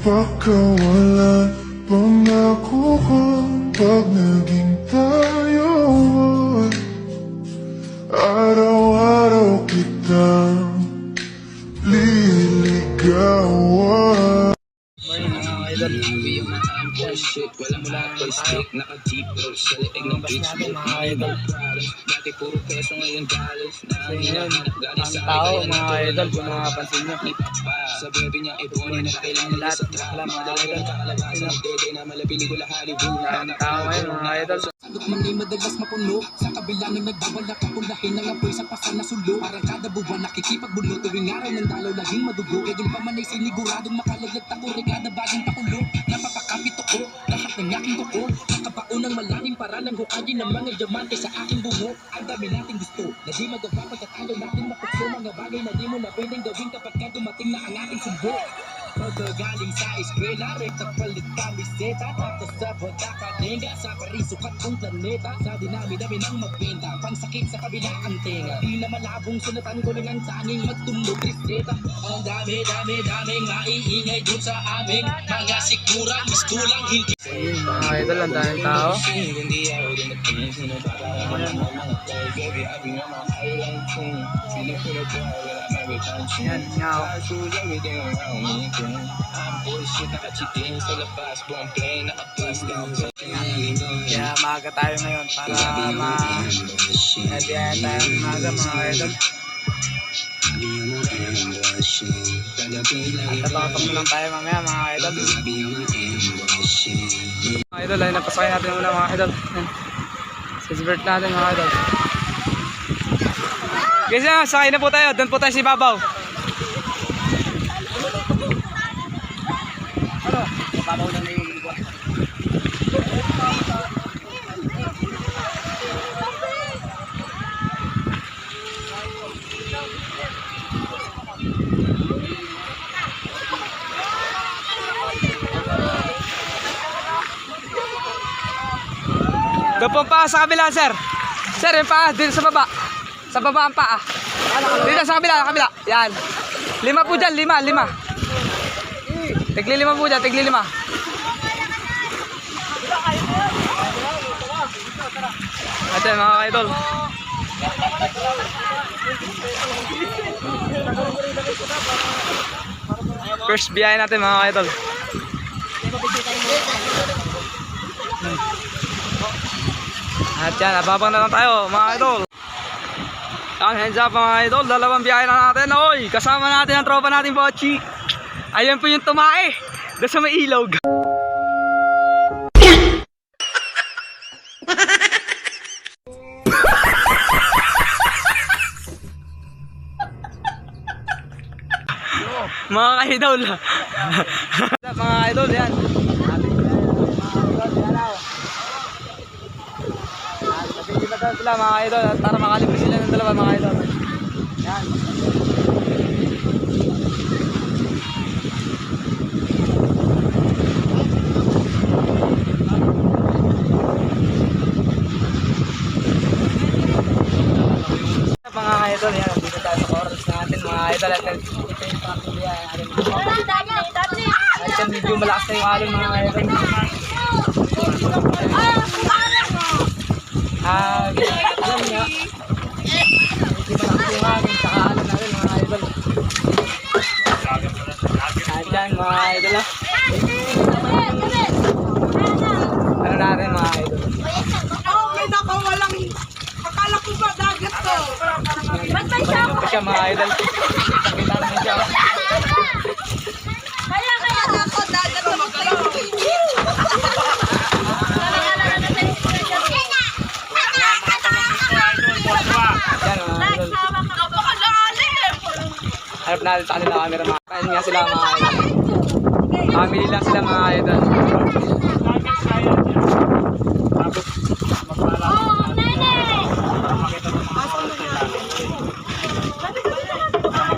Baka wala pangako ko pag naging tayo ay araw-araw kitang liligawan. Shit, wala mo lang stick, naka-deep road sa leeg ng beach mo. Dati puro peso, ngayon dollars. Nangyayang galing sa tao, mga idol, kung nakapansin nyo. sa bebe niya, ipunin na kailangan nila sa trap. Mga idol, Kalabasan ng dede na malabili ko lahat Hollywood. tao ngayon, mga idol. Salot man ay madalas mapuno. Sa kabila ng nagbawala kapulahin ng apoy sa pasan na sulo. Parang kada buwan nakikipagbulo. Tuwing araw ng dalaw laging madugo. Kaya pa man ay siniguradong makalaglag ako. Regada bagong pakulo. Napapakapit ako. Lahat ng aking buko. Nakabaon ng malalim para lang hukayin ng mga diamante sa aking bungo. Ang dami nating gusto na di magawa pagkat ayaw natin mapukso. Mga bagay na di mo na pwedeng gawin kapag ka dumating na ang ating sumbo. Pagkagaling sa eskwela, rekta palit kamiseta. Tapos sa pagkakadenga, sa parisukat kong planeta. Sa dinami-dami ng magbenta, pansakit sa kabilang tenga. Di na malabong sulatan ko lang ang tanging magtumog reseta. Ang dami-dami-daming maiingay dun sa aming mga sikura. Mistulang hindi. Ayun, mga idol, ang daming tao. Hindi ako dumating. Sino ba ka ng mga toy? Baby, abi nga mga kailang kung sino ko na buhay, wala may pansin. Yan, ngaw. Suya, everything around me. I'm bullshit, nakachitin sa labas. Buong plane, nakapas down. Kaya maaga tayo ngayon para ma-hadiyahan tayo ng maaga, mga idol. At tatakot lang tayo mamaya, mga idol. Mga idol, ay napasakay natin muna, mga idol. Sisbert natin, mga idol. Guys, sakay na po tayo. Doon po tayo si Babaw. Babaw na yung buwan. Doon po ang paa sa kabila, sir. Sir, yung paa, dito sa baba. Sa baba ang paa. Dito sa kabila, Yan. 5 po dyan, 5. Tigli 5 po dyan, tigli 5. At yan, mga kaidol. First biyahe natin, mga kaidol. At yan, ababang na lang tayo, mga idol. Ang hands up, mga idol. Dalawang biyahe na natin. Oy, kasama natin ang tropa natin, Bochi. Ayan po yung tumae. Doon sa may ilog. Mga idol. Mga idol, yan. Sila, mga idol, para makalipin sila ng dalawa, mga idol. Yan. Mga idol, yan. Dito tayo sa chorus natin, mga idol. At ito yung tracking niya. At yan, medyo malakas na yung alon, mga idol. Alam niya, hindi ba nakukuhanin sa kaalam natin, mga idol. Ayan, mga idol. Ano natin, mga idol? May nakawalang, akala ko ba dagat to? Ba't ba siya, mga idol? Kita namin siya. Kaya ako dagat to magalaw. Harap natin sa kanila camera, mga kain nga sila, mga idol. Family lang sila, mga idol.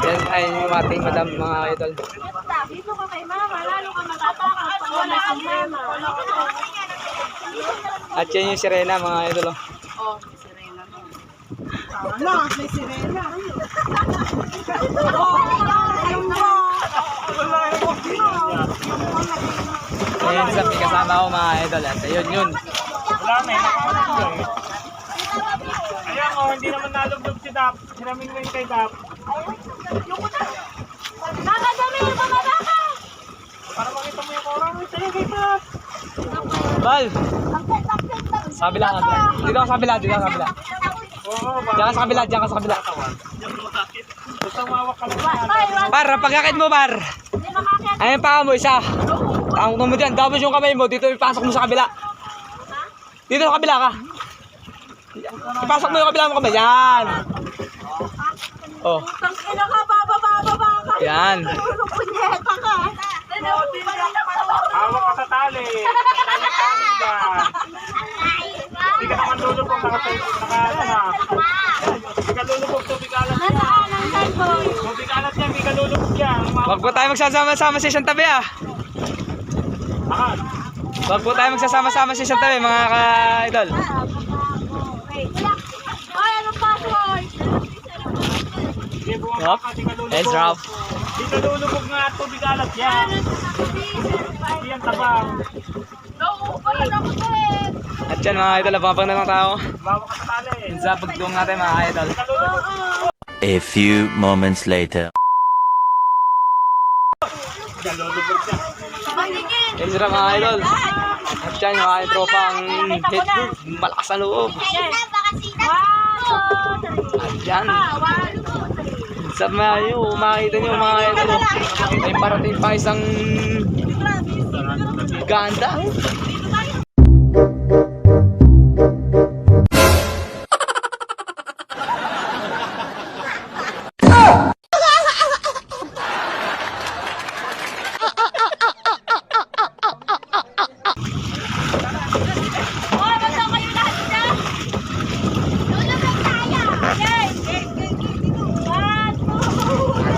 Yan ay yung ating madam, mga idol. Dito ka kay mama, lalo ka matatakot pag wala si mama. At yan yung sirena, mga idol. Oh, may sirena mo. Ano, may sirena. Oh, alam mo. Ayun sa may kasama ko mga idol. At ayun yun. Wala na, nakakalap ko eh. Ayan o, hindi naman nalugdog si Dap. Sinamin mo yung kay Dap. Para makita mo yung orang. Ito yung kay Dap. Bal! Sa kabila ka. Dito ka sa kabila, dito ka sa kabila. Oo, Diyan ka sa kabila, diyan ka sa kabila. basta mawak ka lang. Par, pagkakit mo, par. Ayun pa mo, isa. Ang mo dyan, tapos yung kamay mo, dito ipasok mo sa kabila. Dito sa kabila ka. Ipasok mo yung kabila mo kamay. Yan. Oh. Tangina ka, bababa ka. Yan. Punyeta ka. Hawak ka sa tali. Tali ka. Hindi ka naman lulubog. Hindi ka lulubog. Tubig alat yan. Tubig alat yan. Hindi ka lulubog yan. Wag po tayo magsasama-sama sa isang tabi ah. Akal. Wag po tayo magsasama-sama sa isang tabi mga ka-idol. Ay, anong password? Hindi bumaba Yup. ka. Hindi ka lulubog. Yes, Ralph. Hindi ka lulubog nga. Tubig alat yan. Hindi yan tabang. At yan mga idol, abang na lang tayo. Hawak ka sa tali. Yun sa pagtuong natin mga idol. Hindi ka lulubog. A few moments later. Hindi ka lulubog yan. Yun sila mga idol. At yan yung aking tropang hit group. Malakas ang loob. At yan. Sa mga makikita nyo mga idol. May parating pa isang ganda.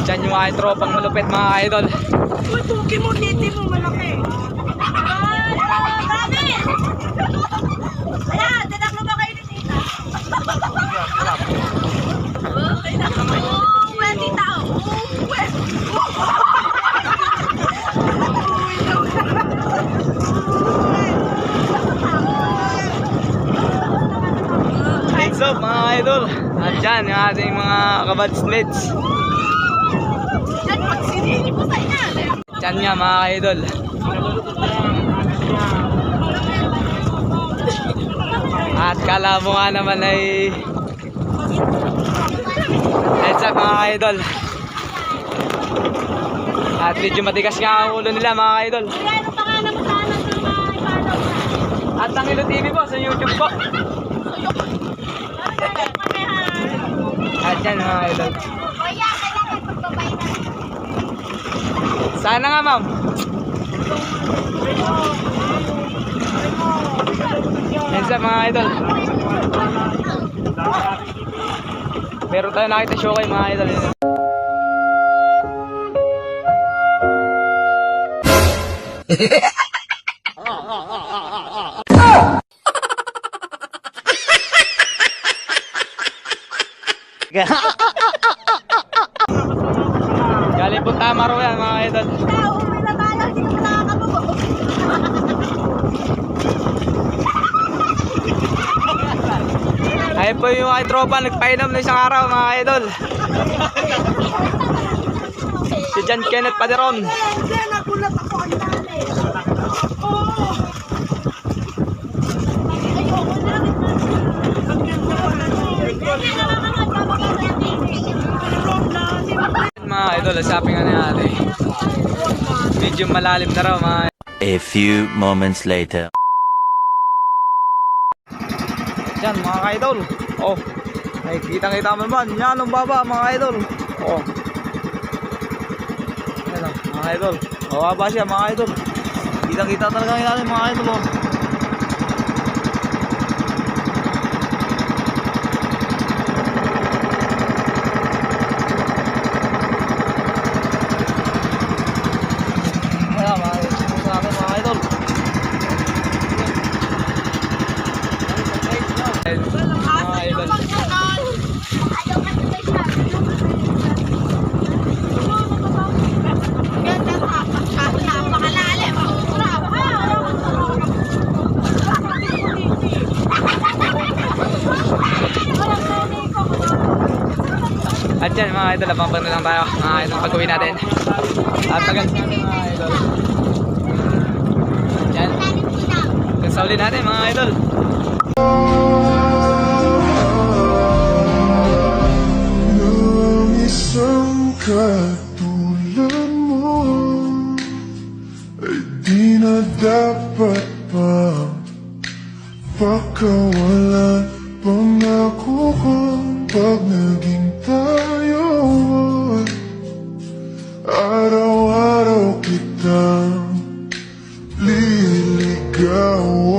Diyan yung aking tropang malupit mga idol. Uy, tuki mo, titi mo, malaki. Ayan, tinaklo ba kayo ni tita? Uwe, tita. Uwe. What's up mga idol? At dyan yung ating mga kabadsmates. Yan, magsinili po sa inyo. Dyan nga mga idol. At kala mo nga naman ay heads up mga idol. At medyo matigas nga ang ulo nila mga idol. Ano pangalan mo sa anak ng mga ipano? At Tangilo TV po sa YouTube po. At yan mga idol. Kuya, kailangan pagbabay na. Sana nga ma'am. Heads up mga idol. Meron tayo nakita show kay mga idol. Galing po Tamaro yan mga idol. Ikaw, uwi na tayo, hindi ka pa nakakabubo. Ay po yung ay tropa nagpainom na isang araw mga idol. Si John Kenneth Paderon. Hindi, nagulat ako ang dami. Oo. Ayoko na. Hindi na makakapagpapagod natin. Mga idol, shopping na natin. Medyo malalim na raw mga A few moments later. Yan mga ka-idol. Oh, ay kitang-kita mo ba? Yan ang baba mga idol. Oh. Yan lang mga idol. Mababa siya mga idol. Kitang-kita talaga natin mga idol. Oh. Ayan mga idol. Sa akin mga idol. Mga idol. Napakalalim. dyan mga idol, abang na lang tayo mga idol pag uwi natin. At pagans natin mga idol. Yan. Hanggang sa uli natin mga idol. Nang isang katulad mo ay di na dapat pa pakawalan. Pangako ko pag naging tayo ay araw-araw kitang liligawan.